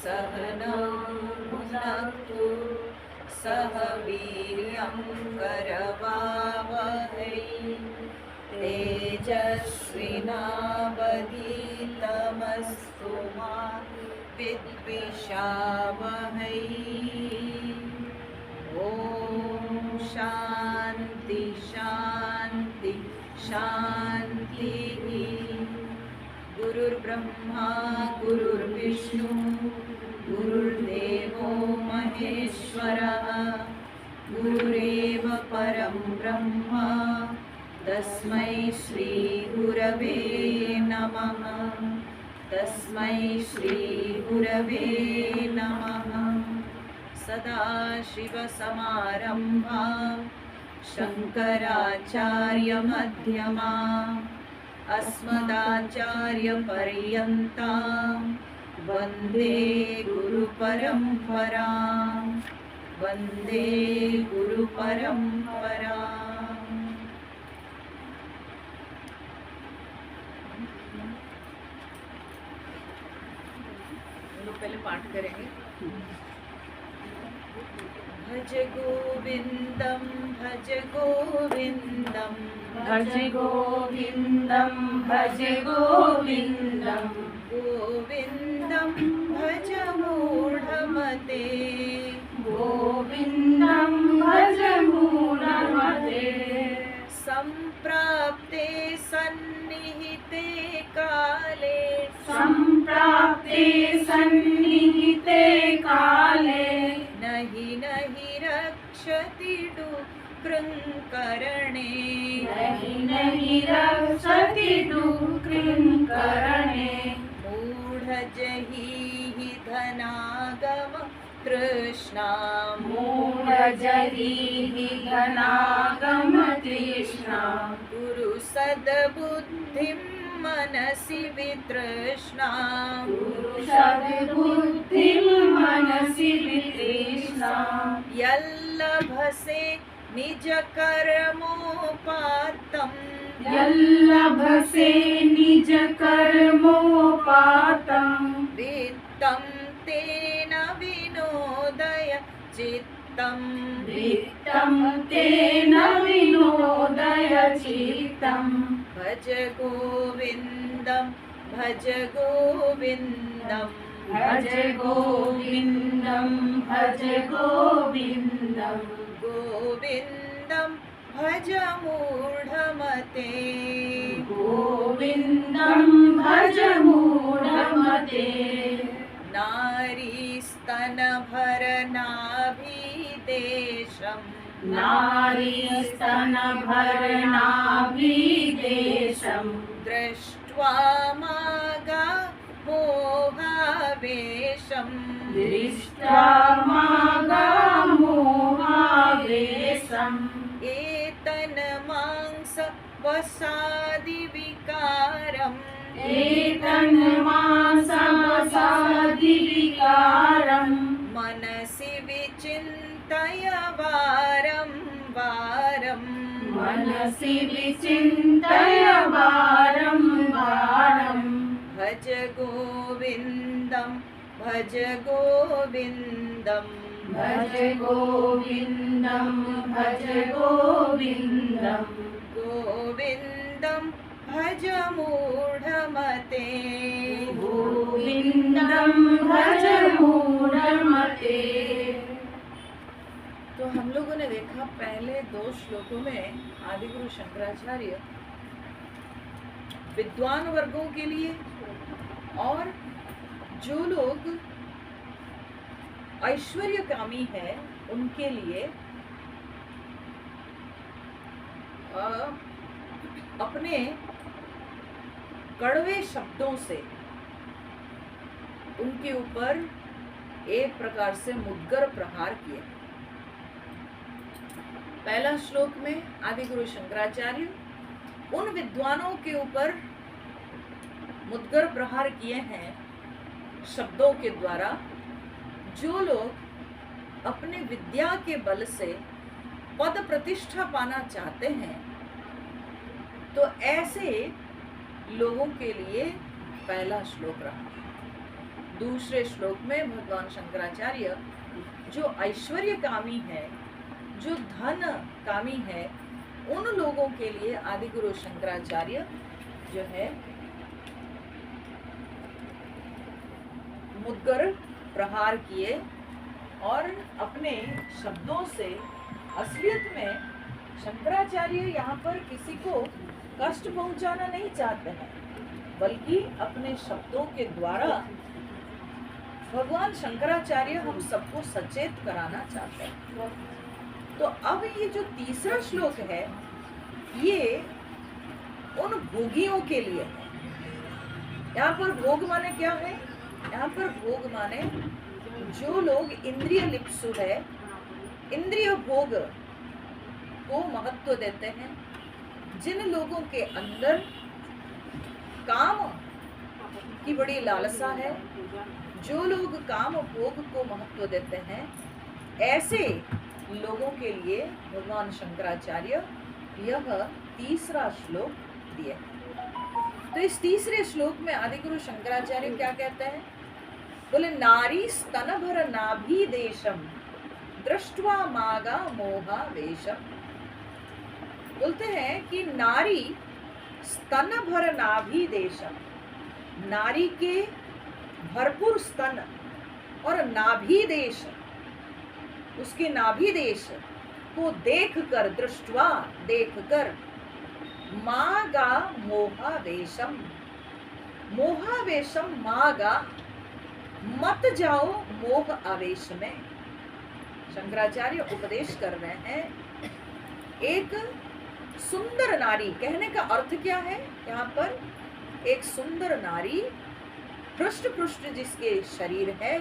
सहनौ भुनक्तु सह वीर्यं करवावहै तेजस्विनावधीतमस्तु मा विद्विषावहै। ॐ शान्ति शान्ति शान्तिः। गुरुर्ब्रह्मा गुरुर्विष्णु गुरुर्देवो महेश्वरः गुरुरेव परं ब्रह्म तस्मै श्री गुरवे नमः। तस्मै श्री गुरवे नमः। सदाशिवसमारम्भां शङ्कराचार्यमध्यमाम् अस्मदाचार्यपर्यन्तां वन्दे गुरुपरम्परां। वन्दे गुरुपरम्परां। लोग पहले पाठ करेंगे। भज गोविंदम भज गोविंदम भज गोविंदम भज गोविंदम गोविंदम भज मूढ़मते गोविंदम भज मूढ़मते संप्राप्ते सन्निहिते काले संप्राप्ते सन्निहिते काले नहि नहि रक्षति डुकृङ्करणे नहि नहि रक्षति डुकृङ्करणे मूढजहि धनागम तृष्णा मूढजहि धनागम तृष्णा गुरु सद्बुद्धिं मनसि वितृष्णा सद्बुद्धिं मनसि वितृष्णा यल्लभसे निज कर्मोपात्तम् यल्लभसे निज कर्मोपातम् वित्तं तेन विनोदय चित्तम् वित्तं तेन विनोदय चित्तम् भज गोविन्दं भज गोविन्दं भज गोविन्दं भज गोविन्दं गोविन्दं भज मूढमते गोविन्दं भज मूढमते नारीस्तनभरनाभिदेशम् नारीस्तनभरनाभिदेशम् दृष्ट्वा मागा मोहावेशम् दृष्ट्वा मागामोहावेशम् एतन्मांस वसादिविकारम् एतन्मांसवसादिविकारम् मनसि विचिन्तय वारं वारम् मनसि विचिन्तय वारं वारम् भज गोविन्दं भज गोविन्दं भज गोविन्दं भज गोविन्दं गोविन्दं भज मूढमते गोविन्दं भज मूढमते। तो हम लोगों ने देखा पहले दो श्लोकों में आदिगुरु शंकराचार्य विद्वान वर्गों के लिए और जो लोग ऐश्वर्यकामी है उनके लिए अपने कड़वे शब्दों से उनके ऊपर एक प्रकार से मुद्गर प्रहार किए। पहला श्लोक में आदिगुरु शंकराचार्य उन विद्वानों के ऊपर मुद्गर प्रहार किए हैं शब्दों के द्वारा जो लोग अपने विद्या के बल से पद प्रतिष्ठा पाना चाहते हैं, तो ऐसे लोगों के लिए पहला श्लोक रहा। दूसरे श्लोक में भगवान शंकराचार्य जो ऐश्वर्य कामी है, जो धन कामी है, उन लोगों के लिए आदि गुरु शंकराचार्य जो है मुद्गर प्रहार किए और अपने शब्दों से असलियत में शंकराचार्य यहाँ पर किसी को कष्ट पहुंचाना नहीं चाहते हैं, बल्कि अपने शब्दों के द्वारा भगवान शंकराचार्य हम सबको सचेत कराना चाहते हैं। तो अब ये जो तीसरा श्लोक है, ये उन भोगियों के लिए है। यहाँ पर भोग माने क्या है? यहाँ पर भोग माने जो लोग इंद्रिय लिप्सु है, इंद्रिय भोग को महत्व देते हैं, जिन लोगों के अंदर काम की बड़ी लालसा है, जो लोग काम भोग को महत्व देते हैं, ऐसे लोगों के लिए भगवान शंकराचार्य यह तीसरा श्लोक दिए। तो इस तीसरे श्लोक में आदिगुरु शंकराचार्य क्या कहते हैं? बोले नारी स्तन भर नाभि देशम दृष्ट्वा मागा मोहा वेशम। बोलते हैं कि नारी स्तन भर नाभि देशम, नारी के भरपूर स्तन और नाभि देश, उसके नाभि देश को देखकर, दृष्टवा देखकर, मागा मोहावेशम, मोहावेशम मागा, मत जाओ मोह आवेश में। शंकराचार्य उपदेश कर रहे हैं, एक सुंदर नारी, कहने का अर्थ क्या है यहाँ पर? एक सुंदर नारी, पृष्ठ पृष्ठ जिसके शरीर है,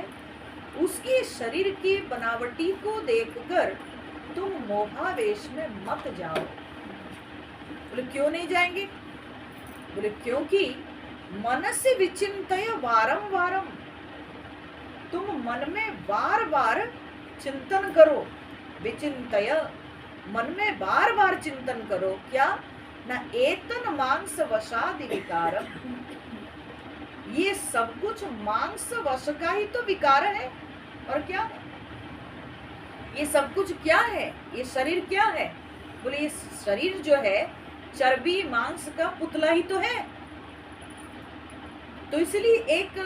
उसके शरीर की बनावटी को देखकर तुम मोहावेश में मत जाओ। बोले क्यों नहीं जाएंगे? बोले क्योंकि मन से विचिंतय वारम वारम, तुम मन में बार बार चिंतन करो, विचिंतय, मन में बार बार चिंतन करो। क्या? न एतन मांस वशादि विकारम, ये सब कुछ मांस वश का ही तो विकार है। और क्या ये सब कुछ क्या है? ये शरीर क्या है? बोले ये शरीर जो है चर्बी मांस का पुतला ही तो है। तो इसलिए एक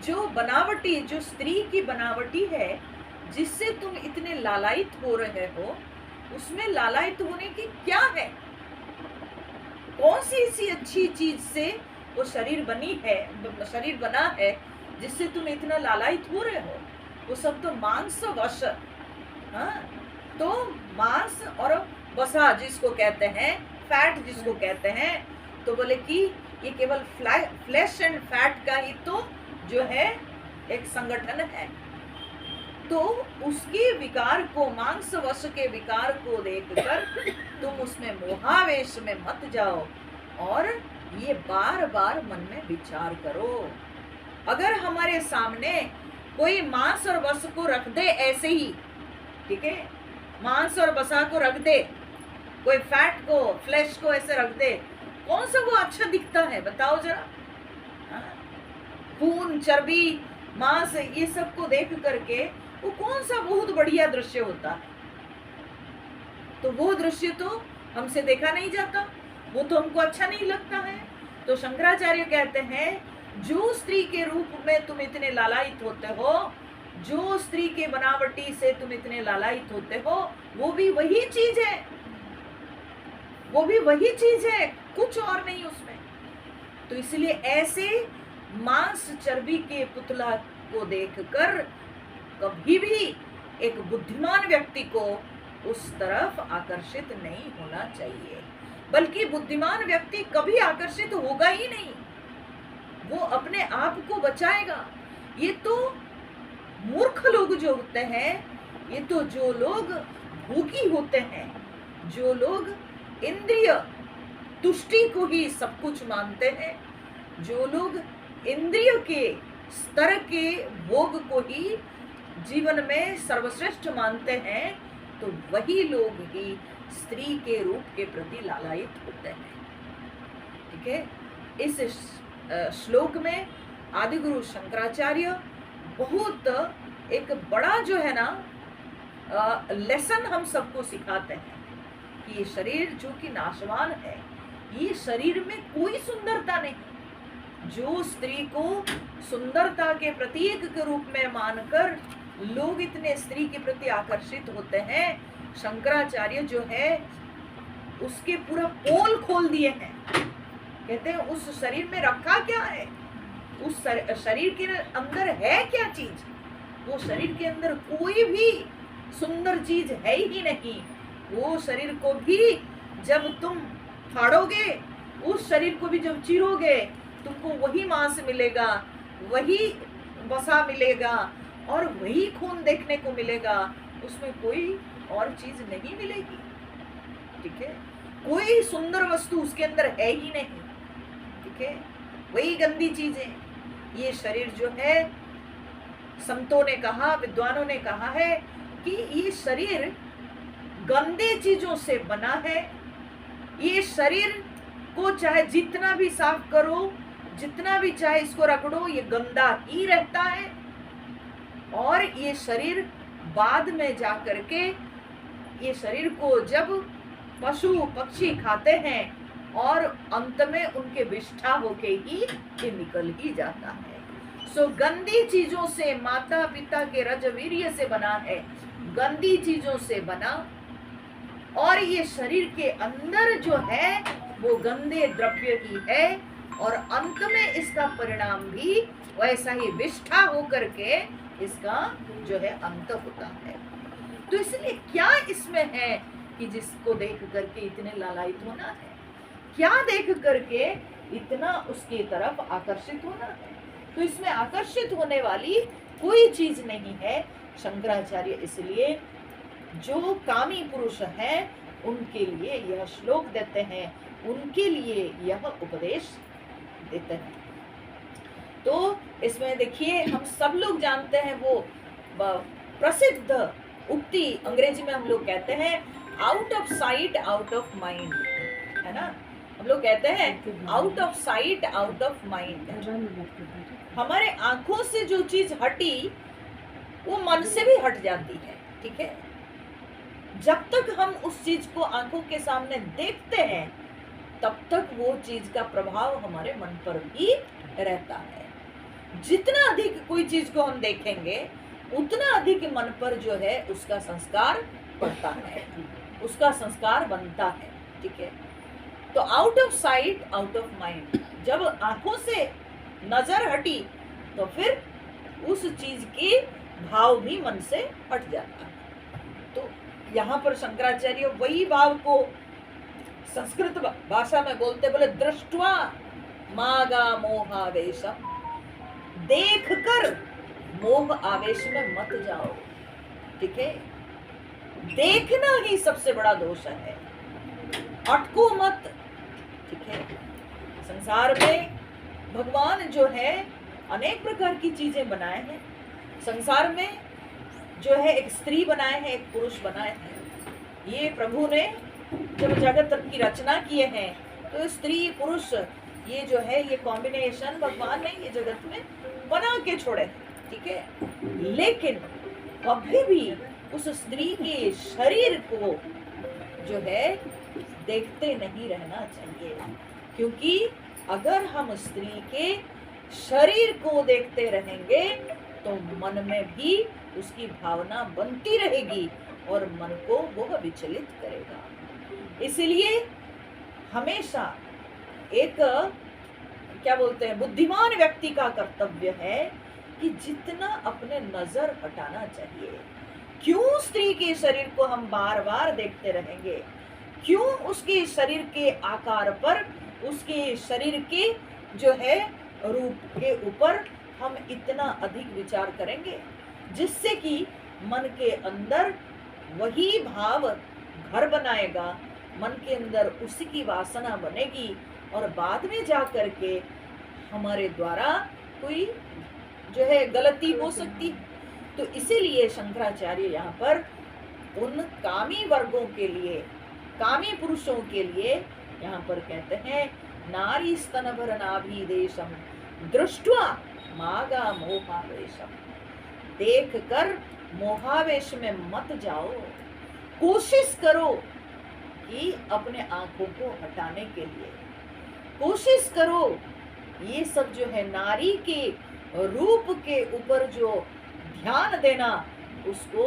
जो बनावटी, जो स्त्री की बनावटी है, जिससे तुम इतने लालायित हो रहे हो, उसमें लालायित होने की क्या है? कौन सी ऐसी अच्छी चीज से वो शरीर बनी है, शरीर बना है, जिससे तुम इतना लालायित हो रहे हो? वो सब तो मांस वश। हाँ, तो मांस और वसा जिसको कहते हैं, फैट जिसको कहते हैं, तो बोले कि ये केवल फ्लैश एंड फैट का ही तो जो है एक संगठन है। तो उसके विकार को, मांस वश के विकार को देखकर तुम उसमें मोहावेश में मत जाओ और ये बार बार मन में विचार करो। अगर हमारे सामने कोई मांस और वस को रख दे ऐसे ही, ठीक है, मांस और वसा को रख दे, कोई फैट को, फ्लैश को ऐसे रख दे, कौन सा वो अच्छा दिखता है? बताओ जरा। खून, चर्बी, मांस, ये सब को देख करके वो कौन सा बहुत बढ़िया दृश्य होता है? तो वो दृश्य तो हमसे देखा नहीं जाता, वो तो हमको अच्छा नहीं लगता है। तो शंकराचार्य कहते हैं जो स्त्री के रूप में तुम इतने लालायित होते हो, जो स्त्री के बनावटी से तुम इतने लालायित होते हो, वो भी वही चीज है, वो भी वही चीज है, कुछ और नहीं उसमें। तो इसलिए ऐसे मांस चर्बी के पुतला को देखकर कभी भी एक बुद्धिमान व्यक्ति को उस तरफ आकर्षित नहीं होना चाहिए, बल्कि बुद्धिमान व्यक्ति कभी आकर्षित होगा ही नहीं, वो अपने आप को बचाएगा। ये तो मूर्ख लोग जो होते हैं, ये तो जो लोग भूखी होते हैं, जो लोग इंद्रिय तुष्टि को ही सब कुछ मानते हैं, जो लोग इंद्रिय के स्तर के भोग को ही जीवन में सर्वश्रेष्ठ मानते हैं, तो वही लोग ही स्त्री के रूप के प्रति लालायित होते हैं। ठीक है, इस श्लोक में आदिगुरु शंकराचार्य बहुत एक बड़ा जो है ना लेसन हम सबको सिखाते हैं कि ये शरीर जो कि नाशवान है, ये शरीर में कोई सुंदरता नहीं। जो स्त्री को सुंदरता के प्रतीक के रूप में मानकर लोग इतने स्त्री के प्रति आकर्षित होते हैं, शंकराचार्य जो है उसके पूरा पोल खोल दिए हैं। कहते हैं उस शरीर में रखा क्या है, उस शरीर के अंदर है क्या चीज। वो शरीर के अंदर कोई भी सुंदर चीज है ही नहीं। वो शरीर को भी जब तुम फाड़ोगे, उस शरीर को भी जब चीरोगे, तुमको वही मांस मिलेगा, वही वसा मिलेगा और वही खून देखने को मिलेगा। उसमें कोई और चीज नहीं मिलेगी। ठीक है, कोई सुंदर वस्तु उसके अंदर है ही नहीं। ठीक है, वही गंदी चीजें। ये शरीर जो है, संतों ने कहा, विद्वानों ने कहा है कि ये शरीर गंदे चीजों से बना है। ये शरीर को चाहे जितना भी साफ करो, जितना भी चाहे इसको रगड़ो, ये गंदा ही रहता है। और ये शरीर बाद में जा करके, ये शरीर को जब पशु पक्षी खाते हैं और अंत में उनके विष्ठा होके ही ये निकल ही जाता है। सो गंदी चीजों से, माता पिता के रजवीर्य से बना है, गंदी चीजों से बना। और ये शरीर के अंदर जो है वो गंदे द्रव्य ही है और अंत में इसका परिणाम भी वैसा ही विष्ठा होकर के इसका जो है अंत होता है। तो इसलिए क्या इसमें है कि जिसको देख करके इतने लालायित होना है, क्या देख करके इतना उसकी तरफ आकर्षित होना है। तो इसमें आकर्षित होने वाली कोई चीज नहीं है। शंकराचार्य इसलिए जो कामी पुरुष हैं उनके लिए यह श्लोक देते हैं, उनके लिए यह उपदेश देते हैं। तो इसमें देखिए, हम सब लोग जानते हैं वो प्रसिद्ध उक्ति, अंग्रेजी में हम लोग कहते हैं out of sight out of mind, है ना। हम लोग कहते हैं out of sight out of mind. हमारे आंखों से जो चीज हटी वो मन से भी हट जाती है। ठीक है, जब तक हम उस चीज को आंखों के सामने देखते हैं तब तक वो चीज का प्रभाव हमारे मन पर भी रहता है। जितना अधिक कोई चीज को हम देखेंगे उतना अधिक मन पर जो है उसका संस्कार पड़ता है, उसका संस्कार बनता है। ठीक है, तो out of sight out of mind, जब आंखों से नजर हटी तो फिर उस चीज के भाव भी मन से हट जाता है। तो यहाँ पर शंकराचार्य वही भाव को संस्कृत भाषा में बोलते, बोले दृष्टवा मागा मोहावेशम, देख कर मोह आवेश में मत जाओ। ठीक है, देखना ही सबसे बड़ा दोष है, अटको मत। ठीक है, संसार में भगवान जो है अनेक प्रकार की चीजें बनाए हैं। संसार में जो है एक स्त्री बनाए हैं, एक पुरुष बनाए हैं। ये प्रभु ने जब जगत की रचना किए हैं तो स्त्री पुरुष ये जो है ये कॉम्बिनेशन भगवान ने ये जगत में बना के छोड़े। ठीक है, लेकिन कभी भी उस स्त्री के शरीर को जो है देखते नहीं रहना चाहिए, क्योंकि अगर हम स्त्री के शरीर को देखते रहेंगे तो मन में भी उसकी भावना बनती रहेगी और मन को वह विचलित करेगा। इसलिए हमेशा एक क्या बोलते हैं बुद्धिमान व्यक्ति का कर्तव्य है कि जितना अपने नजर हटाना चाहिए। क्यों स्त्री के शरीर को हम बार बार देखते रहेंगे, क्यों उसके शरीर के आकार पर, उसके शरीर के जो है रूप के ऊपर हम इतना अधिक विचार करेंगे, जिससे कि मन के अंदर वही भाव घर बनाएगा, मन के अंदर उसी की वासना बनेगी और बाद में जा करके हमारे द्वारा कोई जो है गलती हो सकती। तो इसीलिए शंकराचार्य यहाँ पर उन कामी वर्गों के लिए, कामी पुरुषों के लिए यहाँ पर कहते हैं नारी स्तनभर नाभिदेशम दृष्ट्वा मागा मोहावेशम। देख कर मोहावेश में मत जाओ, कोशिश करो कि अपने आंखों को हटाने के लिए कोशिश करो। ये सब जो है नारी के रूप के ऊपर जो ध्यान देना, उसको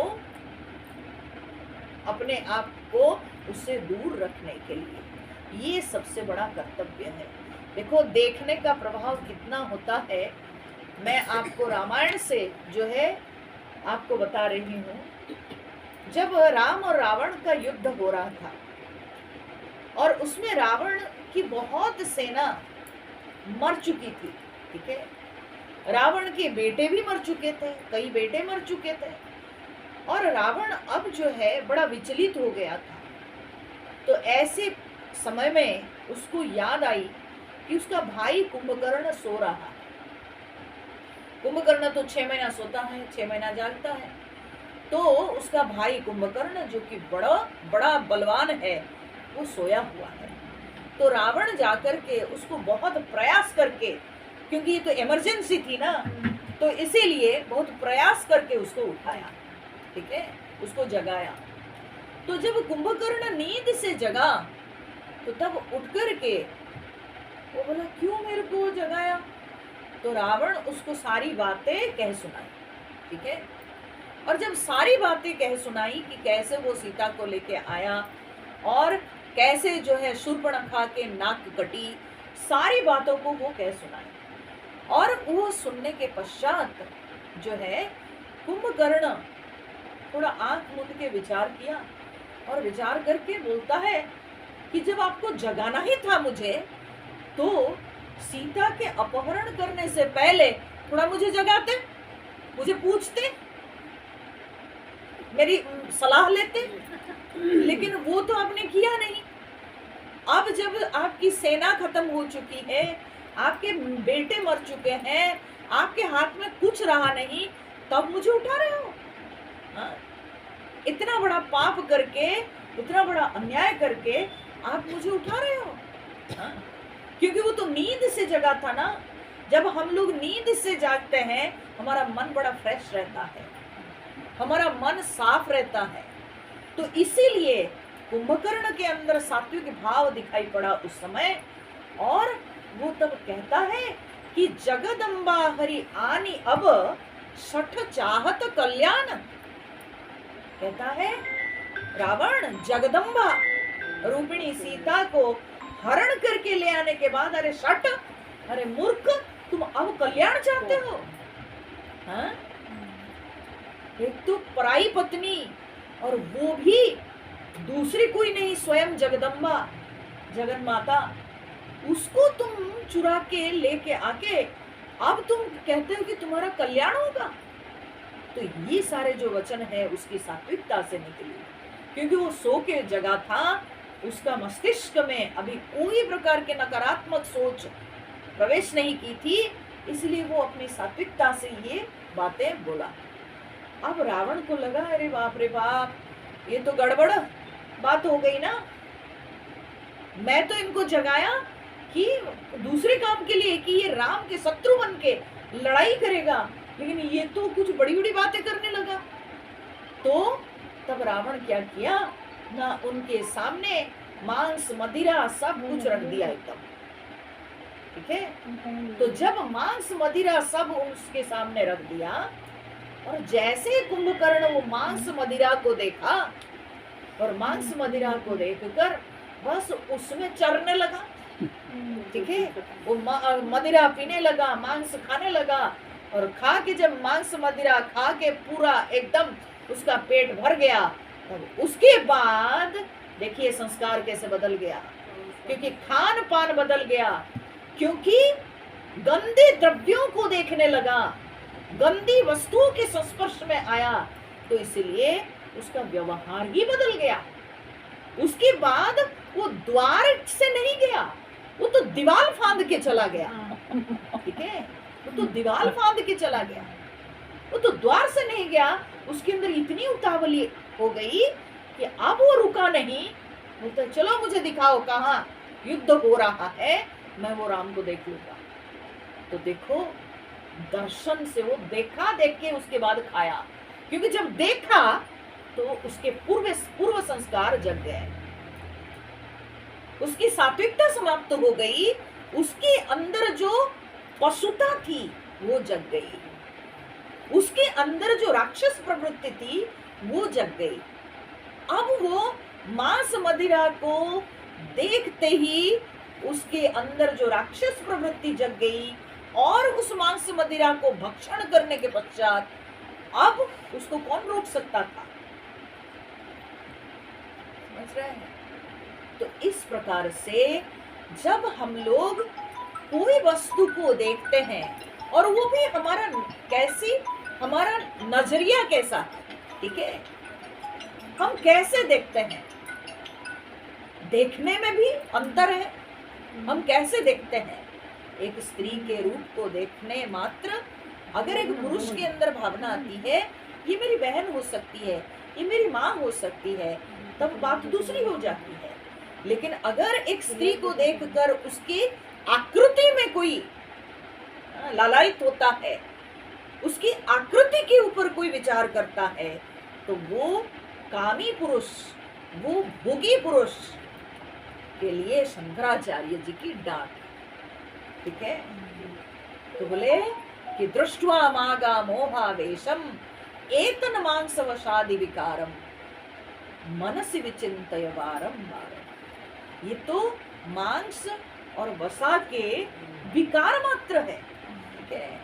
अपने आप को उससे दूर रखने के लिए ये सबसे बड़ा कर्तव्य है। देखो देखने का प्रभाव कितना होता है। मैं आपको रामायण से जो है आपको बता रही हूँ। जब राम और रावण का युद्ध हो रहा था और उसमें रावण की बहुत सेना मर चुकी थी, ठीक है, रावण के बेटे भी मर चुके थे, कई बेटे मर चुके थे, और रावण अब जो है बड़ा विचलित हो गया था। तो ऐसे समय में उसको याद आई कि उसका भाई कुंभकर्ण सो रहा है। कुंभकर्ण तो 6 महीना सोता है, 6 महीना जागता है। तो उसका भाई कुंभकर्ण जो कि बड़ा बलवान है, वो सोया हुआ है। तो रावण जाकर के उसको बहुत प्रयास करके, क्योंकि ये तो इमरजेंसी थी ना, तो इसीलिए बहुत प्रयास करके उसको उठाया, ठीक है, उसको जगाया। तो जब कुंभकर्ण नींद से जगा तो तब उठ कर के वो बोला क्यों मेरे को जगाया। तो रावण उसको सारी बातें कह सुनाई, ठीक है। और जब सारी बातें कह सुनाई कि कैसे वो सीता को लेके आया और कैसे जो है शूर्पणखा के नाक कटी, सारी बातों को वो कह सुनाई। और वो सुनने के पश्चात जो है कुंभकर्ण थोड़ा आंख मूंद के विचार किया और विचार करके बोलता है कि जब आपको जगाना ही था मुझे, तो सीता के अपहरण करने से पहले थोड़ा मुझे जगाते, मुझे पूछते, मेरी सलाह लेते, लेकिन वो तो आपने किया नहीं। अब जब आपकी सेना खत्म हो चुकी है, आपके बेटे मर चुके हैं, आपके हाथ में कुछ रहा नहीं, तब मुझे उठा रहे हो। हाँ? इतना बड़ा पाप करके, इतना बड़ा अन्याय करके आप मुझे उठा रहे हो। हाँ? क्योंकि वो तो नींद से जगा था ना। जब हम लोग नींद से जागते हैं, हमारा मन बड़ा फ्रेश रहता है, हमारा मन साफ रहता है। तो इसीलिए कुंभकर्ण के अंदर सात्विक भाव दिखाई पड़ा उस समय। और वो तब कहता है कि जगदम्बा हरि आनी अब सठ चाहत कल्याण। कहता है रावण जगदम्बा रूपिणी सीता को हरण करके ले आने के बाद, अरे शठ, अरे मूर्ख, तुम अब कल्याण चाहते हो। हाँ? एक तो पराई पत्नी, और वो भी दूसरी कोई नहीं, स्वयं जगदम्बा, जगन माता, उसको तुम चुरा के लेके आके अब तुम कहते हो कि तुम्हारा कल्याण होगा। तो ये सारे जो वचन है उसकी सात्विकता से निकली, क्योंकि वो सो के जगा था, उसका मस्तिष्क में अभी कोई प्रकार के नकारात्मक सोच प्रवेश नहीं की थी, इसलिए वो अपनी सात्विकता से ये बातें बोला। अब रावण को लगा अरे बाप रे बाप, ये तो गड़बड़ बात हो गई ना। मैं तो इनको जगाया कि दूसरे काम के लिए, कि ये राम के शत्रु बन के लड़ाई करेगा, लेकिन ये तो कुछ बड़ी बड़ी बातें करने लगा। तो तब रावण क्या किया ना, उनके सामने मांस मदिरा सब कुछ रख दिया एकदम, ठीक है। तो जब मांस मदिरा सब उसके सामने रख दिया, और जैसे कुंभकर्ण वो मांस मदिरा को देखा, और मांस मदिरा को देखकर बस उसमें चरने लगा, ठीक है। वो मदिरा पीने लगा, मांस खाने लगा, और खा के जब मांस मदिरा खा के पूरा एकदम उसका पेट भर गया, तब उसके बाद देखिए संस्कार कैसे बदल गया, क्योंकि खान पान बदल गया, क्योंकि गंदे द्रव्यों को देखने लगा, गंदी वस्तुओं के संस्पर्श में आया, तो इसलिए उसका व्यवहार ही बदल गया। उसके बाद वो द्वार से नहीं गया, वो तो दीवार फांद के चला गया, ठीक है, वो तो दीवार फांद के चला गया। वो तो द्वार से नहीं गया, उसके अंदर इतनी उतावली हो गई कि अब वो रुका नहीं। बोलता चलो मुझे दिखाओ कहाँ युद्ध हो रहा है, मैं वो राम को देख लूंगा। तो देखो दर्शन से वो देखा, देख के उसके बाद खाया, क्योंकि जब देखा तो उसके पूर्व संस्कार जग गए, उसकी सात्विकता समाप्त हो गई, उसके अंदर जो पशुता थी वो जग गई, उसके अंदर जो राक्षस प्रवृत्ति थी वो जग गई। अब वो मांस मदिरा को देखते ही उसके अंदर जो राक्षस प्रवृत्ति जग गई, और उस मांस मदिरा को भक्षण करने के पश्चात अब उसको कौन रोक सकता था? समझ रहे हैं? तो इस प्रकार से जब हम लोग कोई वस्तु को देखते हैं, और वो भी हमारा कैसी, हमारा नजरिया कैसा है, ठीक है, हम कैसे देखते हैं, देखने में भी अंतर है। हम कैसे देखते हैं? एक स्त्री के रूप को देखने मात्र अगर एक पुरुष के अंदर भावना आती है, ये मेरी बहन हो सकती है, ये मेरी माँ हो सकती है, तब बात दूसरी हो जाती है। लेकिन अगर एक स्त्री को देखकर उसकी आकृति में कोई लालायित होता है, उसकी आकृति के ऊपर कोई विचार करता है, तो वो कामी पुरुष, वो भोगी पुरुष के लिए शंकराचार्य जी की डांट, ठीक है। तो बोले कि दृष्ट्वा मागा मोहावेशम एतन मांसवशादि विकारम मनसि विचिंतय वारम वारम। ये तो मांस और वसा के विकार मात्र है, ठीक है।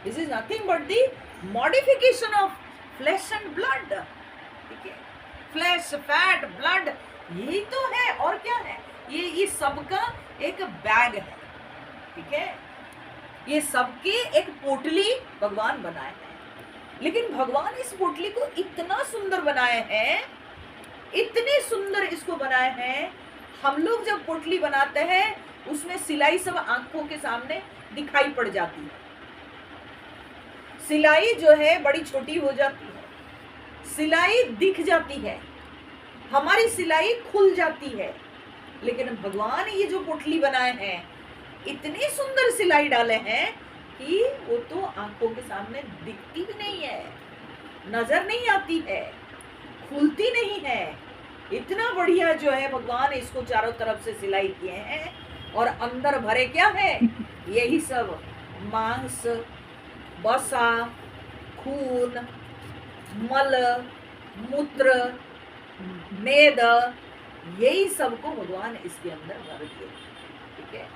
This is nothing but the modification of flash and blood, ठीक है। फ्लैश, फैट, ब्लड, यही तो है, और क्या है? ये सबका एक बैग है, ठीक है। ये सबके एक पोटली भगवान बनाए हैं, लेकिन भगवान इस पोटली को इतना सुंदर बनाए हैं, इतने सुंदर इसको बनाए हैं। हम लोग जब पोटली बनाते हैं उसमें सिलाई सब आंखों के सामने दिखाई पड़ जाती है, सिलाई जो है बड़ी छोटी हो जाती है, सिलाई दिख जाती है, हमारी सिलाई खुल जाती है। लेकिन भगवान ये जो पोटली बनाए हैं, इतनी सुंदर सिलाई डाले हैं कि वो तो आंखों के सामने दिखती भी नहीं है, नजर नहीं आती है, खुलती नहीं है। इतना बढ़िया जो है भगवान इसको चारों तरफ से सिलाई किए हैं, और अंदर भरे क्या है? यही सब मांस, वसा, खून, मल, मूत्र, मेद, यही सब को भगवान इसके अंदर भर दिए, ठीक है।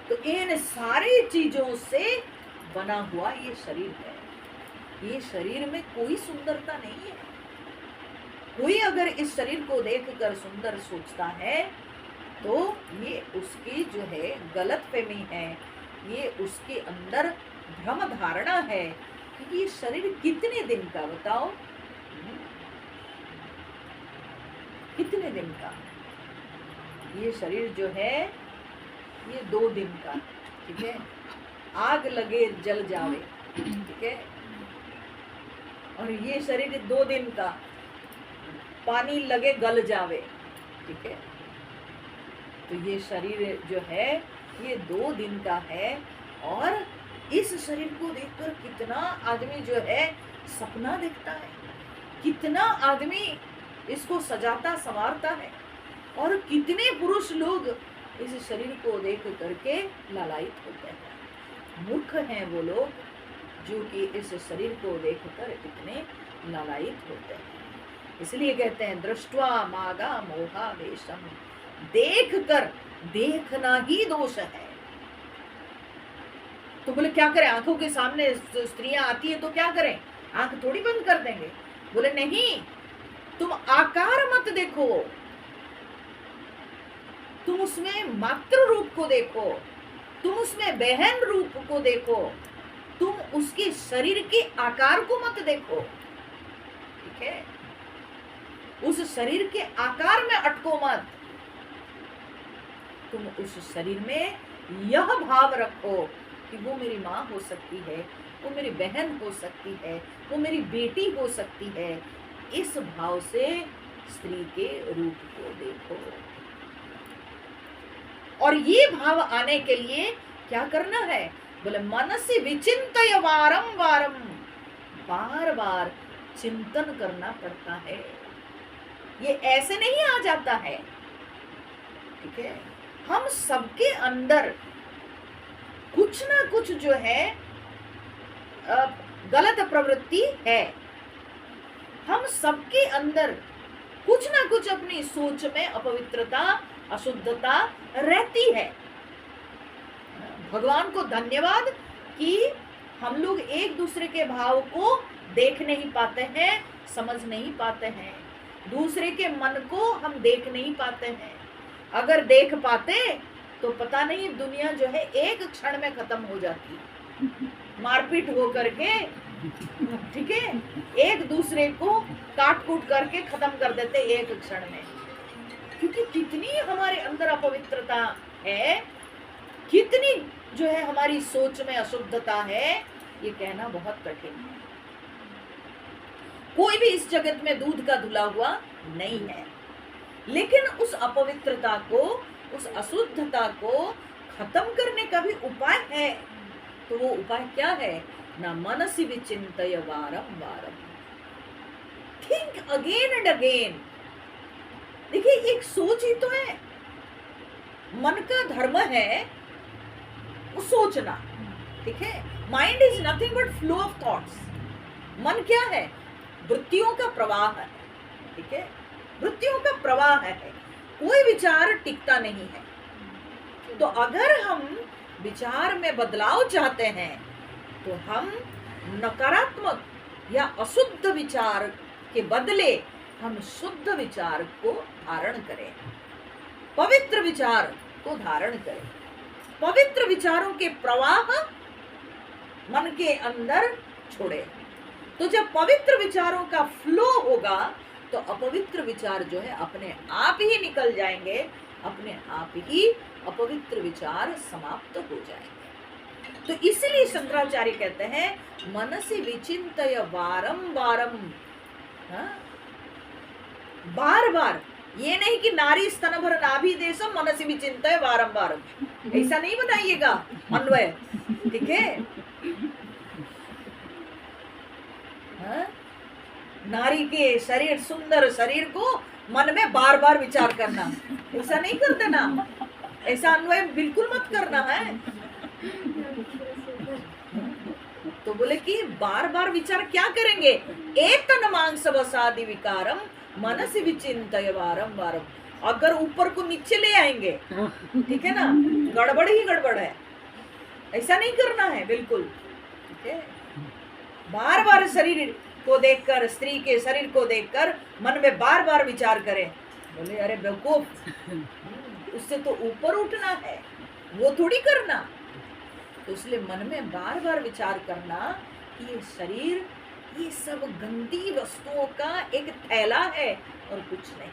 तो इन सारी चीजों से बना हुआ ये शरीर है। ये शरीर में कोई सुंदरता नहीं है। कोई अगर इस शरीर को देखकर सुंदर सोचता है तो ये उसकी जो है गलतफहमी है, ये उसके अंदर भ्रम धारणा है कि ये शरीर कितने दिन का, बताओ कितने दिन का? ये शरीर जो है ये 2 दिन का, ठीक है। आग लगे जल जावे, ठीक है। और ये शरीर 2 दिन का, पानी लगे गल जावे, ठीक है। तो ये शरीर जो है ये 2 दिन का है, और इस शरीर को देखकर कितना आदमी जो है सपना देखता है, कितना आदमी इसको सजाता संवारता है, और कितने पुरुष लोग इस शरीर को देख करके लालायित होते हैं। मूर्ख हैं वो लोग जो कि इस शरीर को देखकर इतने लालायित होते हैं। इसलिए कहते हैं दृष्ट्वा मागा मोहावेशम, देख कर, देखना ही दोष है। तो बोले क्या करें? आंखों के सामने स्त्रियां आती है तो क्या करें? आंख थोड़ी बंद कर देंगे? बोले नहीं, तुम आकार मत देखो, तुम उसमें मात्र रूप को देखो, तुम उसमें बहन रूप को देखो, तुम उसके शरीर के आकार को मत देखो, ठीक है। उस शरीर के आकार में अटको मत, तुम उस शरीर में यह भाव रखो कि वो मेरी माँ हो सकती है, वो मेरी बहन हो सकती है, वो मेरी बेटी हो सकती है। इस भाव से स्त्री के रूप को देखो। और ये भाव आने के लिए क्या करना है? बोले मनसि विचिंतय वारम वारम, बार बार चिंतन करना पड़ता है। ये ऐसे नहीं आ जाता है, ठीक है। हम सबके अंदर कुछ ना कुछ जो है गलत प्रवृत्ति है। हम सबके अंदर कुछ ना कुछ अपनी सोच में अपवित्रता, अशुद्धता रहती है। भगवान को धन्यवाद कि हम लोग एक दूसरे के भाव को देख नहीं पाते हैं, समझ नहीं पाते हैं। दूसरे के मन को हम देख नहीं पाते हैं। अगर देख पाते तो पता नहीं दुनिया जो है एक क्षण में खत्म हो जाती, मारपीट हो करके, ठीक है, एक दूसरे को काट कूट करके खत्म कर देते एक क्षण में। क्योंकि कितनी हमारे अंदर अपवित्रता है, कितनी जो है हमारी सोच में अशुद्धता है, ये कहना बहुत कठिन है। कोई भी इस जगत में दूध का धुला हुआ नहीं है, लेकिन उस अपवित्रता को, उस अशुद्धता को खत्म करने का भी उपाय है। तो वो उपाय क्या है? ना मनसि विचिंतय वारम वारम, थिंक अगेन एंड अगेन। देखिए, एक सोच ही तो है, मन का धर्म है वो सोचना, ठीक है। Mind is nothing but flow of thoughts. मन क्या है? वृत्तियों का प्रवाह है, ठीक है, वृत्तियों का प्रवाह है। कोई विचार टिकता नहीं है। तो अगर हम विचार में बदलाव चाहते हैं तो हम नकारात्मक या अशुद्ध विचार के बदले हम शुद्ध विचार को धारण करें, पवित्र विचार को धारण करें। पवित्र विचारों के प्रवाह मन के अंदर छोड़े। तो जब पवित्र विचारों का फ्लो होगा तो अपवित्र विचार जो है अपने आप ही निकल जाएंगे, अपने आप ही अपवित्र विचार समाप्त हो जाएंगे। तो इसलिए शंकराचार्य कहते हैं मनसि विचिंतय वारम वारम, बार बार। ये नहीं कि नारी स्तन भर नाभि देशम मनसि विचिंतय वारम वारम, ऐसा नहीं बनाइएगा अन्वय, ठीक है। नारी के शरीर, सुंदर शरीर को मन में बार बार विचार करना, ऐसा नहीं कर देना, ऐसा अन्वय बिल्कुल मत करना है। तो बोले कि बार बार विचार क्या करेंगे? एतन मांस वसादि विकारम मनसि विचिंतय वारम वारम। अगर ऊपर को नीचे ले आएंगे, ठीक है ना, गड़बड़ ही गड़बड़ है, ऐसा नहीं करना है बिल्कुल, ठीक है। बार बार शरीर को देखकर, स्त्री के शरीर को देखकर मन में बार बार विचार करें। बोले अरे बेवकूफ, उससे तो ऊपर उठना है, वो थोड़ी करना। तो इसलिए मन में बार बार विचार करना कि ये शरीर, ये सब गंदी वस्तुओं का एक थैला है और कुछ नहीं,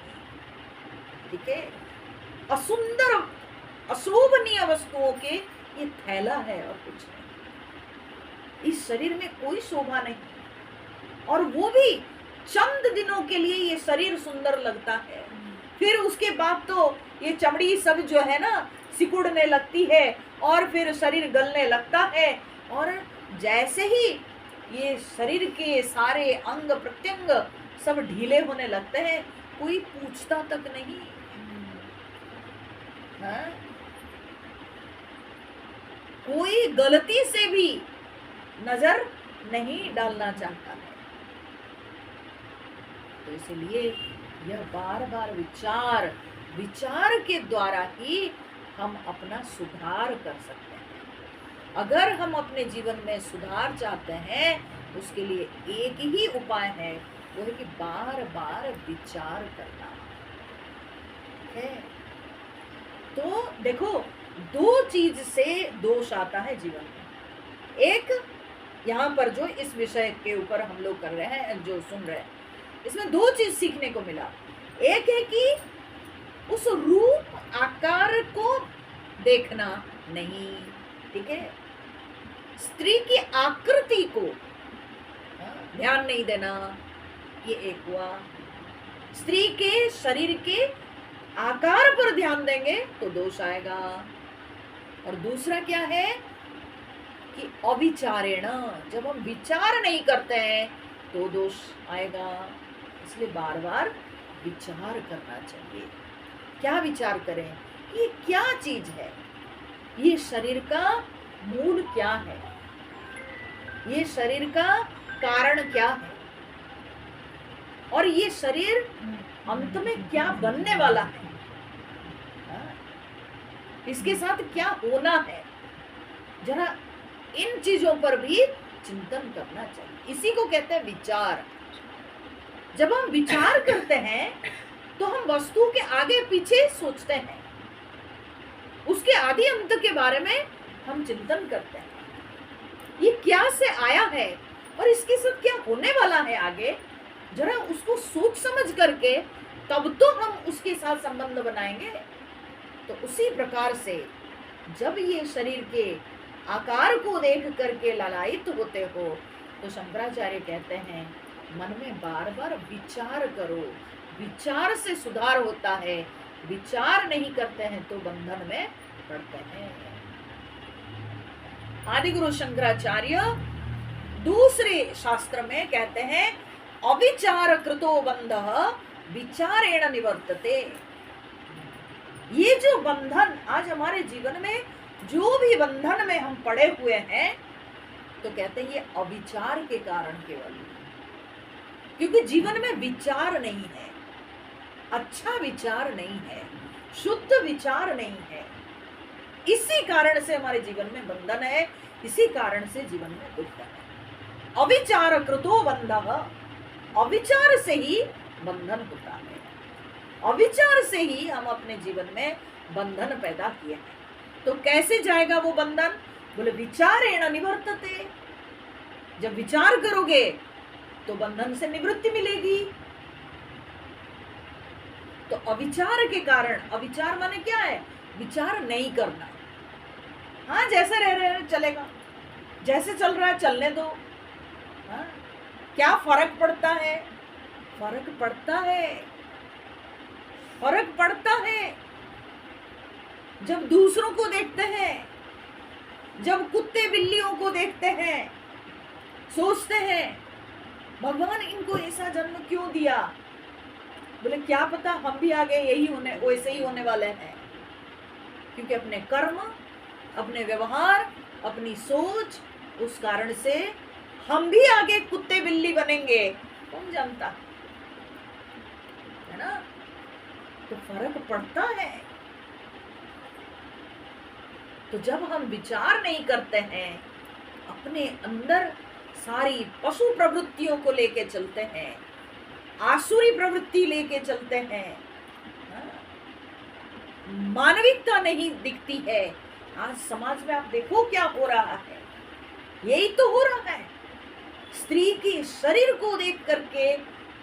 ठीक है। असुंदर, अशोभनीय वस्तुओं के ये थैला है और कुछ नहीं। इस शरीर में कोई शोभा नहीं, और वो भी चंद दिनों के लिए ये शरीर सुंदर लगता है, फिर उसके बाद तो ये चमड़ी सब जो है ना सिकुड़ने लगती है और फिर शरीर गलने लगता है। और जैसे ही ये शरीर के सारे अंग प्रत्यंग सब ढीले होने लगते हैं, कोई पूछता तक नहीं, हाँ? कोई गलती से भी नजर नहीं डालना चाहता है। तो इसलिए यह बार बार विचार के द्वारा ही हम अपना सुधार कर सकते हैं। अगर हम अपने जीवन में सुधार चाहते हैं, उसके लिए एक ही उपाय है, वो है कि बार बार विचार करना है। तो देखो, दो चीज से दोष आता है जीवन में। एक, यहाँ पर जो इस विषय के ऊपर हम लोग कर रहे हैं, जो सुन रहे हैं, इसमें दो चीज सीखने को मिला। एक है कि उस रूप आकार को देखना नहीं, ठीक है, स्त्री की आकृति को ध्यान नहीं देना, ये एक हुआ। स्त्री के शरीर के आकार पर ध्यान देंगे तो दोष आएगा। और दूसरा क्या है कि अविचारेण, जब हम विचार नहीं करते हैं तो दोष आएगा। इसलिए बार बार विचार करना चाहिए। क्या विचार करें? ये क्या चीज है, ये शरीर का मूल क्या है, ये शरीर का कारण क्या है, और ये शरीर अंत में क्या बनने वाला है, इसके साथ क्या होना है। जरा इन चीजों पर भी चिंतन करना चाहिए। इसी को कहते हैं विचार। जब हम विचार करते हैं तो हम वस्तु के आगे पीछे सोचते हैं, उसके आदि अंत के बारे में हम चिंतन करते हैं। ये क्या से आया है और इसके साथ क्या होने वाला है आगे, जरा उसको सोच समझ करके तब तो हम उसके साथ संबंध बनाएंगे। तो उसी प्रकार से जब ये शरीर के आकार को देख करके लालायित होते हो तो शंकराचार्य कहते हैं मन में बार बार विचार करो, विचार से सुधार होता है। विचार नहीं करते हैं तो बंधन में पड़ते हैं। आदि गुरु शंकराचार्य दूसरे शास्त्र में कहते हैं अविचार कृतो बंधः विचारेण निवर्तते। ये जो बंधन आज हमारे जीवन में, जो भी बंधन में हम पड़े हुए हैं, तो कहते हैं ये अविचार के कारण केवल, क्योंकि जीवन में विचार नहीं है, अच्छा विचार नहीं है, शुद्ध विचार नहीं है। इसी कारण से हमारे जीवन में बंधन है, इसी कारण से जीवन में दुख है। अविचार कृतो बंधः, अविचार से ही बंधन होता है। अविचार से ही हम अपने जीवन में बंधन पैदा किए हैं। तो कैसे जाएगा वो बंधन? बोले विचारेण निवर्तते। जब विचार करोगे तो बंधन से निवृत्ति मिलेगी। तो अविचार के कारण, अविचार माने क्या है? विचार नहीं करना। हाँ, जैसे रह रहे हैं चलेगा, जैसे चल रहा है चलने दो। हाँ, क्या फर्क पड़ता है? फर्क पड़ता है, फर्क पड़ता है। जब दूसरों को देखते हैं, जब कुत्ते बिल्लियों को देखते हैं, सोचते हैं भगवान इनको ऐसा जन्म क्यों दिया? बोले क्या पता हम भी आगे यही होने, वैसे ही होने वाले हैं। क्योंकि अपने कर्म, अपने व्यवहार, अपनी सोच, उस कारण से हम भी आगे कुत्ते बिल्ली बनेंगे, कौन जानता है ना। तो फर्क पड़ता है। तो जब हम विचार नहीं करते हैं, अपने अंदर सारी पशु प्रवृत्तियों को लेके चलते हैं, आसुरी प्रवृत्ति लेके चलते हैं, मानविकता नहीं दिखती है। आज समाज में आप देखो क्या हो रहा है, यही तो हो रहा है। स्त्री की शरीर को देख करके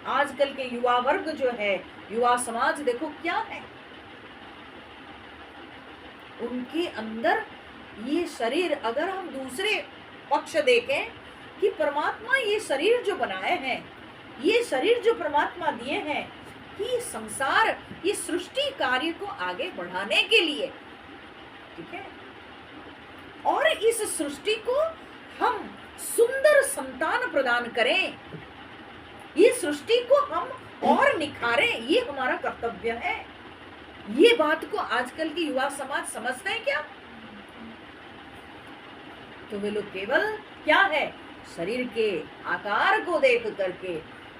आजकल के युवा वर्ग जो है, युवा समाज देखो क्या है, उनके अंदर ये शरीर। अगर हम दूसरे पक्ष देखें कि परमात्मा ये शरीर जो बनाए हैं, ये शरीर जो परमात्मा दिए हैं, कि संसार, ये सृष्टि कार्य को आगे बढ़ाने के लिए, ठीक है, और इस सृष्टि को हम सुंदर संतान प्रदान करें, ये सृष्टि को हम और निखारें, ये हमारा कर्तव्य है। ये बात को आजकल की युवा समाज समझते हैं क्या? तो वे लोग केवल क्या है, शरीर के आकार को देख करके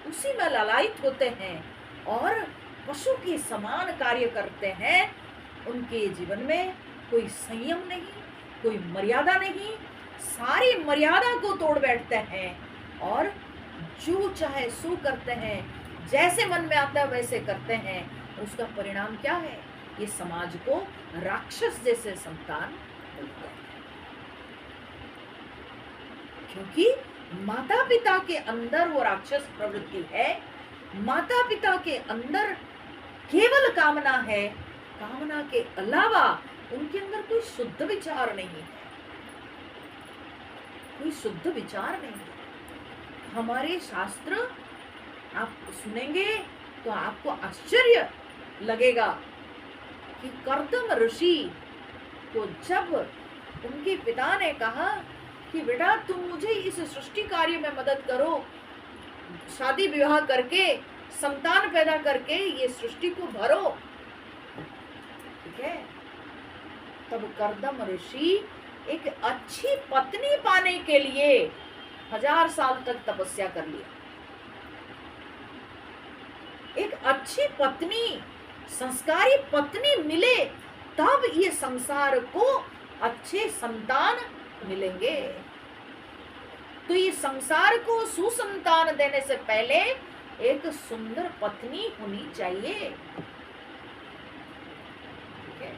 उसी में ललायित होते हैं और पशु के समान कार्य करते हैं। उनके जीवन में कोई संयम नहीं, कोई मर्यादा नहीं, सारी मर्यादा को तोड़ बैठते हैं और जो चाहे सो करते हैं, जैसे मन में आता है वैसे करते हैं। उसका परिणाम क्या है? ये समाज को राक्षस जैसे संतान मिलते हैं। क्योंकि माता पिता के अंदर वो राक्षस प्रवृत्ति है, माता पिता के अंदर केवल कामना है, कामना के अलावा उनके अंदर कोई शुद्ध विचार नहीं है। कोई शुद्ध विचार नहीं है। हमारे शास्त्र आप सुनेंगे तो आपको आश्चर्य लगेगा कि कर्दम ऋषि को जब उनके पिता ने कहा कि बेटा तुम मुझे इस सृष्टि कार्य में मदद करो, शादी विवाह करके संतान पैदा करके ये सृष्टि को भरो, ठीक है, तब कर्दम ऋषि एक अच्छी पत्नी पाने के लिए 1000 साल तक तपस्या कर लिया। एक अच्छी पत्नी, संस्कारी पत्नी मिले तब ये संसार को अच्छे संतान मिलेंगे। तो ये संसार को सुसंतान देने से पहले एक सुंदर पत्नी होनी चाहिए, ठीक है?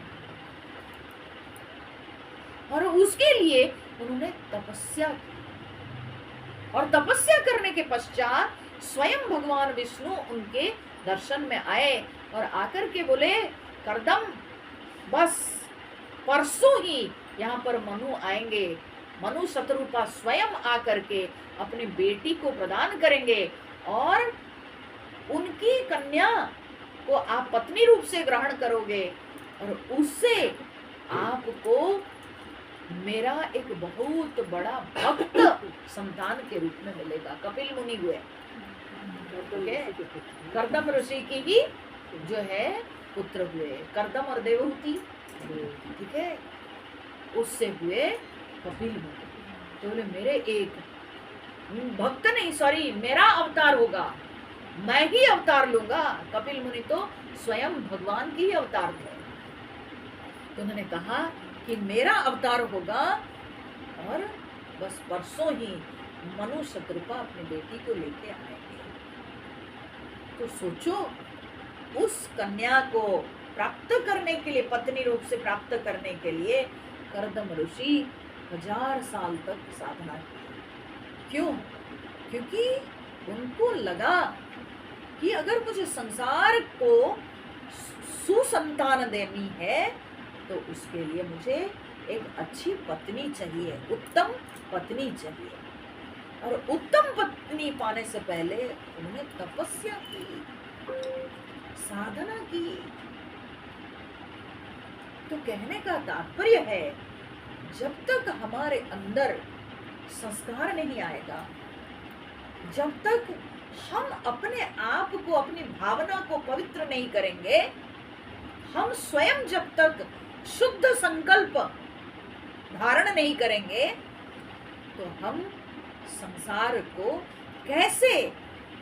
और उसके लिए उन्होंने तपस्या की, और तपस्या करने के पश्चात स्वयं भगवान विष्णु उनके दर्शन में आए और आकर के बोले, कर्दम बस परसों ही यहाँ पर मनु आएंगे, मनु शतरूपा स्वयं आकर के अपनी बेटी को प्रदान करेंगे और उनकी कन्या को आप पत्नी रूप से ग्रहण करोगे और उससे आपको मेरा एक बहुत बड़ा भक्त संतान के रूप में मिलेगा। कपिल मुनि हुए, कर्दम ऋषि की ही जो है पुत्र हुए, कर्दम और देवहूति, ठीक है, उससे हुए कपिल मुनि। तो बोले मेरे एक भक्त नहीं, सॉरी मेरा अवतार होगा, मैं ही अवतार लूंगा। कपिल मुनि तो स्वयं भगवान की ही अवतार थे। तो उन्होंने कहा कि मेरा अवतार होगा और बस परसों ही मनु शतरूपा अपनी बेटी को लेके आएंगे। तो सोचो, उस कन्या को प्राप्त करने के लिए, पत्नी रूप से प्राप्त करने के लिए कर्दम ऋषि 1000 साल तक साधना की। क्यों? क्योंकि उनको लगा कि अगर मुझे संसार को सुसंतान देनी है तो उसके लिए मुझे एक अच्छी पत्नी चाहिए, उत्तम पत्नी चाहिए। और उत्तम पत्नी पाने से पहले उन्होंने तपस्या की, साधना की। तो कहने का तात्पर्य है, जब तक हमारे अंदर संस्कार नहीं आएगा, जब तक हम अपने आप को, अपनी भावना को पवित्र नहीं करेंगे, हम स्वयं जब तक शुद्ध संकल्प धारण नहीं करेंगे, तो हम संसार को कैसे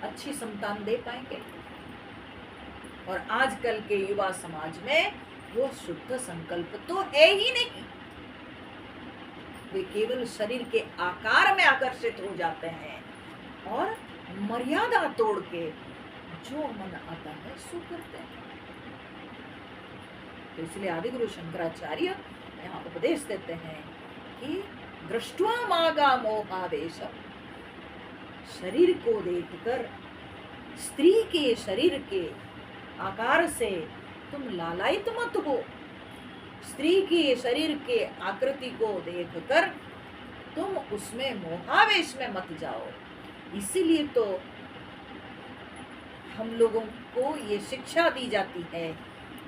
अच्छी संतान दे पाएंगे। और आजकल के युवा समाज में वो शुद्ध संकल्प तो है ही नहीं, वे केवल शरीर के आकार में आकर्षित हो जाते हैं और मर्यादा तोड़ के जो मन आता है सो करते हैं। तो इसलिए आदिगुरु शंकराचार्य यहाँ उपदेश देते हैं कि दृष्ट्वा मागा मोहावेश, शरीर को देखकर, स्त्री के शरीर के आकार से तुम लालायित मत हो, स्त्री के शरीर के आकृति को देखकर तुम उसमें मोहावेश में मत जाओ। इसीलिए तो हम लोगों को ये शिक्षा दी जाती है,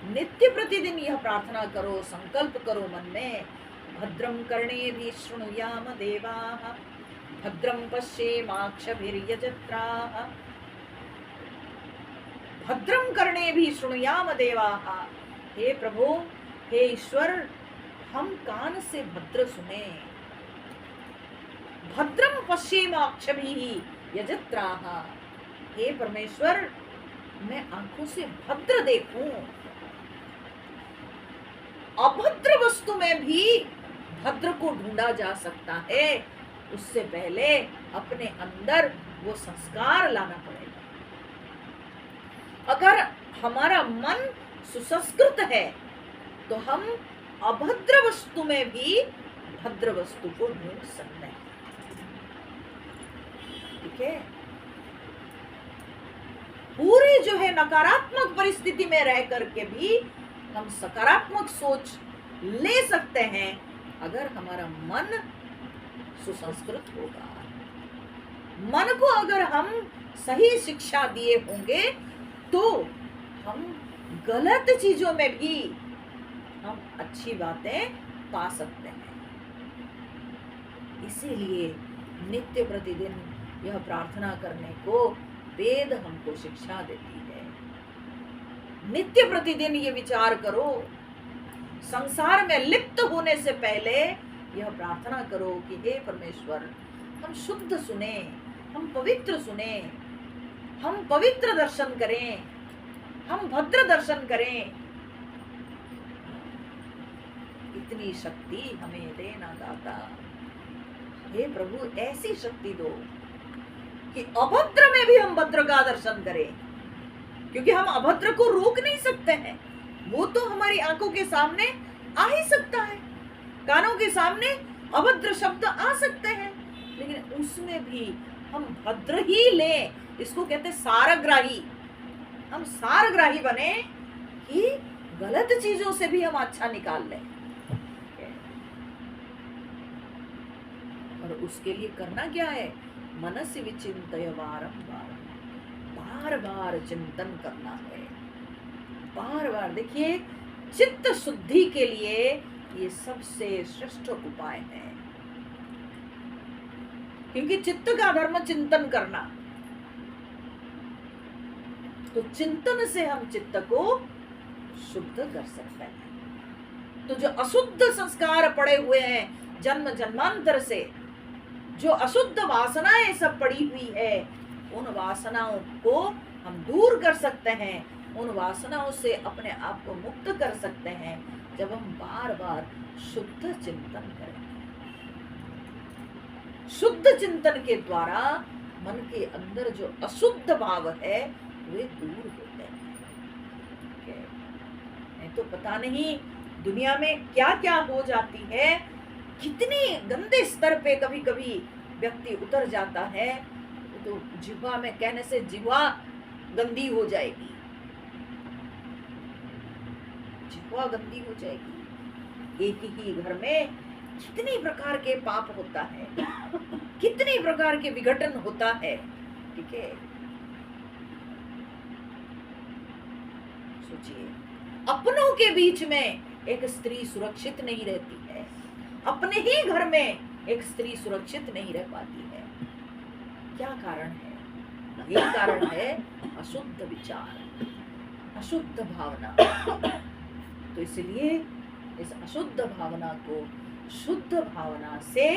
नित्य प्रतिदिन यह प्रार्थना करो, संकल्प करो मन में, भद्रं कर्णेभिः शृणुयाम देवाः, भद्रं पश्येमाक्षभिर्यजत्राः, भद्रं कर्णेभिः शृणुयाम देवाः। हे प्रभु, हे ईश्वर, हम कान से भद्र सुने, भद्रं पश्येमाक्षभिः यजत्राः, हे परमेश्वर मैं आंखों से भद्र देखूं। अभद्र वस्तु में भी भद्र को ढूंढा जा सकता है, उससे पहले अपने अंदर वो संस्कार लाना पड़ेगा। अगर हमारा मन सुसंस्कृत है तो हम अभद्र वस्तु में भी भद्र वस्तु को ढूंढ सकते हैं, ठीक है। पूरी जो है नकारात्मक परिस्थिति में रह करके भी हम सकारात्मक सोच ले सकते हैं, अगर हमारा मन सुसंस्कृत होगा। मन को अगर हम सही शिक्षा दिए होंगे तो हम गलत चीजों में भी हम अच्छी बातें पा सकते हैं। इसीलिए नित्य प्रतिदिन यह प्रार्थना करने को वेद हमको शिक्षा देती है। नित्य प्रतिदिन ये विचार करो, संसार में लिप्त होने से पहले यह प्रार्थना करो कि हे परमेश्वर, हम शुद्ध सुने, हम पवित्र सुने, हम पवित्र दर्शन करें, हम भद्र दर्शन करें। इतनी शक्ति हमें देना दाता। हे प्रभु, ऐसी शक्ति दो कि अभद्र में भी हम भद्र का दर्शन करें, क्योंकि हम अभद्र को रोक नहीं सकते हैं। वो तो हमारी आंखों के सामने आ ही सकता है, कानों के सामने अभद्र शब्द आ सकते हैं, लेकिन उसमें भी हम भद्र ही लें। इसको कहते हैं सारग्राही। हम सारग्राही बने कि गलत चीजों से भी हम अच्छा निकाल लें। और उसके लिए करना क्या है? मनस्य विचिंतय बारंबार, बार बार चिंतन करना है। बार बार देखिए, चित्त शुद्धि के लिए ये सबसे श्रेष्ठ उपाय है, क्योंकि चित्त का धर्म चिंतन करना। तो चिंतन से हम चित्त को शुद्ध कर सकते हैं। तो जो अशुद्ध संस्कार पड़े हुए हैं जन्म जन्मांतर से, जो अशुद्ध वासनाएं सब पड़ी हुई है, उन वासनाओं को हम दूर कर सकते हैं, उन वासनाओं से अपने आप को मुक्त कर सकते हैं जब हम बार बार शुद्ध चिंतन करें। शुद्ध चिंतन के द्वारा मन के अंदर जो अशुद्ध भाव है वे दूर होते हैं। नहीं तो पता नहीं दुनिया में क्या क्या हो जाती है, कितनी गंदे स्तर पे कभी कभी व्यक्ति उतर जाता है। तो जिह्वा में कहने से जिह्वा गंदी हो जाएगी, जिह्वा गंदी हो जाएगी। एक ही घर में कितनी प्रकार के पाप होता है, कितनी प्रकार के विघटन होता है। ठीक है, सोचिए, अपनों के बीच में एक स्त्री सुरक्षित नहीं रहती है, अपने ही घर में एक स्त्री सुरक्षित नहीं रह पाती है। क्या कारण है? ये कारण है अशुद्ध विचार, अशुद्ध भावना। तो इसलिए इस अशुद्ध भावना को शुद्ध भावना से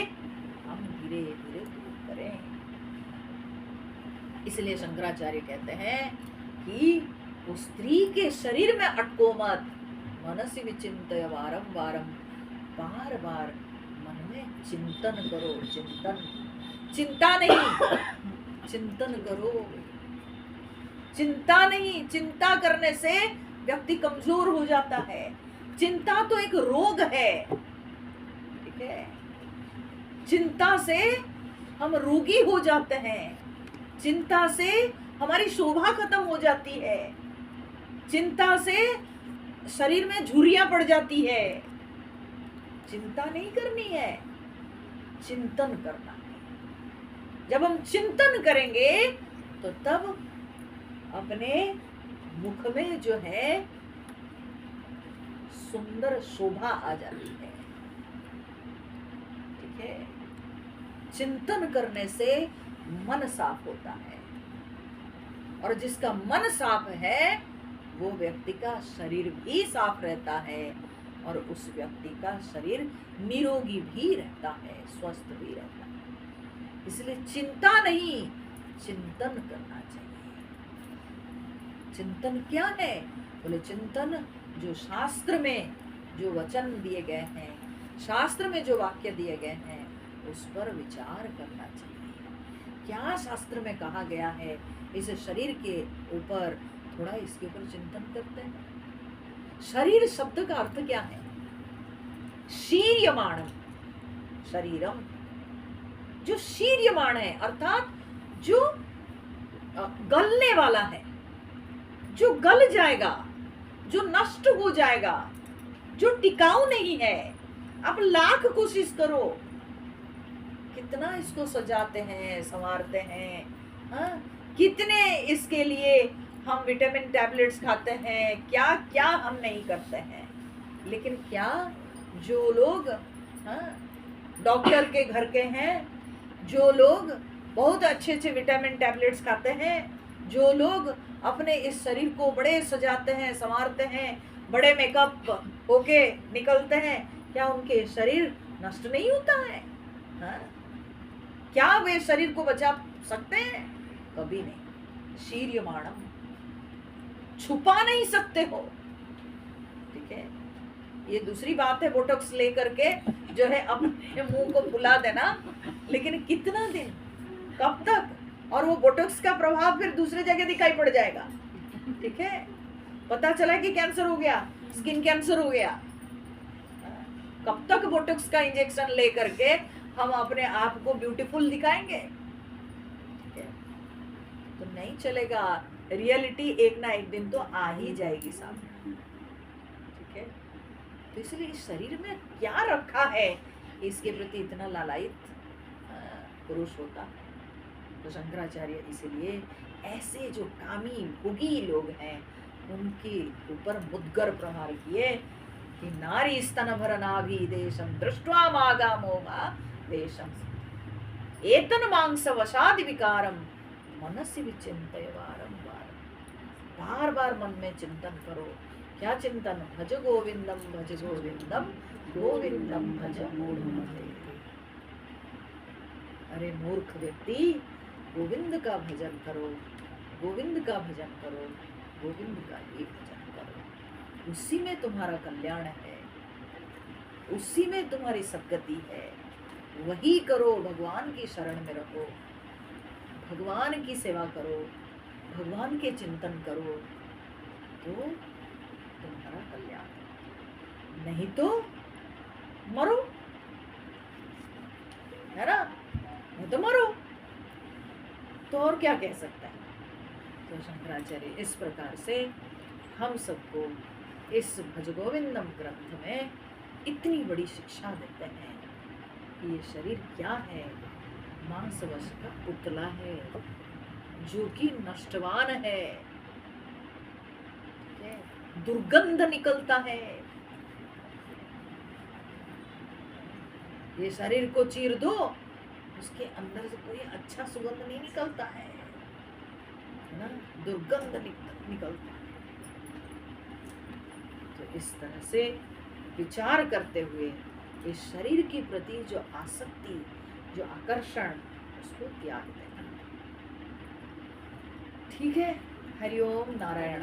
हम धीरे धीरे दूर करें। इसलिए शंकराचार्य कहते हैं कि वो स्त्री के शरीर में अटको मत, मनसि विचिंतय वारम वारम, बार बार मन में चिंतन करो। चिंतन, चिंता नहीं, चिंतन करो। चिंता नहीं, चिंता करने से व्यक्ति कमजोर हो जाता है। चिंता तो एक रोग है, ठीक है। चिंता से हम रोगी हो जाते हैं, चिंता से हमारी शोभा खत्म हो जाती है, चिंता से शरीर में झुर्रियां पड़ जाती है। चिंता नहीं करनी है, चिंतन करना है। जब हम चिंतन करेंगे तो तब अपने मुख में जो है सुंदर शोभा आ जाती है। ठीक है, चिंतन करने से मन साफ होता है, और जिसका मन साफ है वो व्यक्ति का शरीर भी साफ रहता है, और उस व्यक्ति का शरीर निरोगी भी रहता है, स्वस्थ भी रहता है। इसलिए चिंता नहीं, चिंतन करना चाहिए। चिंतन क्या है? बोले चिंतन जो शास्त्र में जो वचन दिए गए हैं, शास्त्र में जो वाक्य दिए गए हैं, उस पर विचार करना चाहिए। क्या शास्त्र में कहा गया है इस शरीर के ऊपर, थोड़ा इसके ऊपर चिंतन करते हैं। शरीर शब्द का अर्थ क्या है? शीर्यमाणम, शरीरम। जो शीर्यमाण है अर्थात जो गलने वाला है, जो गल जाएगा, जो नष्ट हो जाएगा, जो टिकाऊ नहीं है। आप लाख कोशिश करो, कितना इसको सजाते हैं, संवारते हैं, हाँ? कितने इसके लिए हम विटामिन टैबलेट्स खाते हैं, क्या क्या हम नहीं करते हैं। लेकिन क्या जो लोग, हाँ, डॉक्टर के घर के हैं, जो लोग बहुत अच्छे अच्छे विटामिन टैबलेट्स खाते हैं, जो लोग अपने इस शरीर को बड़े सजाते हैं, संवारते हैं, बड़े मेकअप होके निकलते हैं, क्या उनके शरीर नष्ट नहीं होता है? हाँ? क्या वे शरीर को बचा सकते हैं? कभी नहीं। शीर्यमाणम, छुपा नहीं सकते हो। ठीक है, ये दूसरी बात है बोटॉक्स लेकर के जो है अपने मुंह को फुला देना, लेकिन कितना दिन, कब तक? और वो बोटॉक्स का प्रभाव फिर दूसरे जगह दिखाई पड़ जाएगा। ठीक है, पता चला कि कैंसर हो गया, स्किन कैंसर हो गया, कब तक बोटॉक्स का इंजेक्शन ले करके हम अपने आप को ब्यूटीफुल दिखाएंगे? ठीक है, तो नहीं चलेगा। रियलिटी एक ना एक दिन तो आ ही जाएगी सामने। ठीक है, तो इसलिए इस शरीर में क्या रखा है, इसके प्रति इतना लालायित पुरुष होता है। तो शंकराचार्य इसलिए ऐसे जो कामी भोगी लोग हैं उनके ऊपर मुद्गर प्रहार किए कि नारी स्तन भर नाभि देशम दृष्ट्वा मागामो वा देशम एतन मांस वशादि विकारम मनसि विचिंतय वारम वारम। बार बार मन में चिंतन करो। क्या चिंतन? भज गोविंदम भज गोविंदम गोविंदम भज मूढ़मते। अरे मूर्ख व्यक्ति, गोविंद का भजन करो, गोविंद का भजन करो, गोविंद का ही भजन करो। उसी में तुम्हारा कल्याण है, उसी में तुम्हारी सद्गति है। वही करो, भगवान की शरण में रहो, भगवान की सेवा करो, भगवान के चिंतन करो, तो तुम्हारा कल्याण। नहीं तो मरो, है ना? नहीं तो मरो, तो और क्या कह सकता है? तो शंकराचार्य इस प्रकार से हम सबको इस भजगोविंदम ग्रंथ में इतनी बड़ी शिक्षा देते हैं कि ये शरीर क्या है? मांसवश का पुतला है जो कि नष्टवान है, दुर्गंध निकलता है। ये शरीर को चीर दो, उसके अंदर से कोई अच्छा सुगंध नहीं निकलता है ना, दुर्गंध निकलता है। तो इस तरह से विचार करते हुए इस शरीर के प्रति जो आसक्ति, जो आकर्षण, उसको त्याग देना। ठीक है, हरिओम नारायण।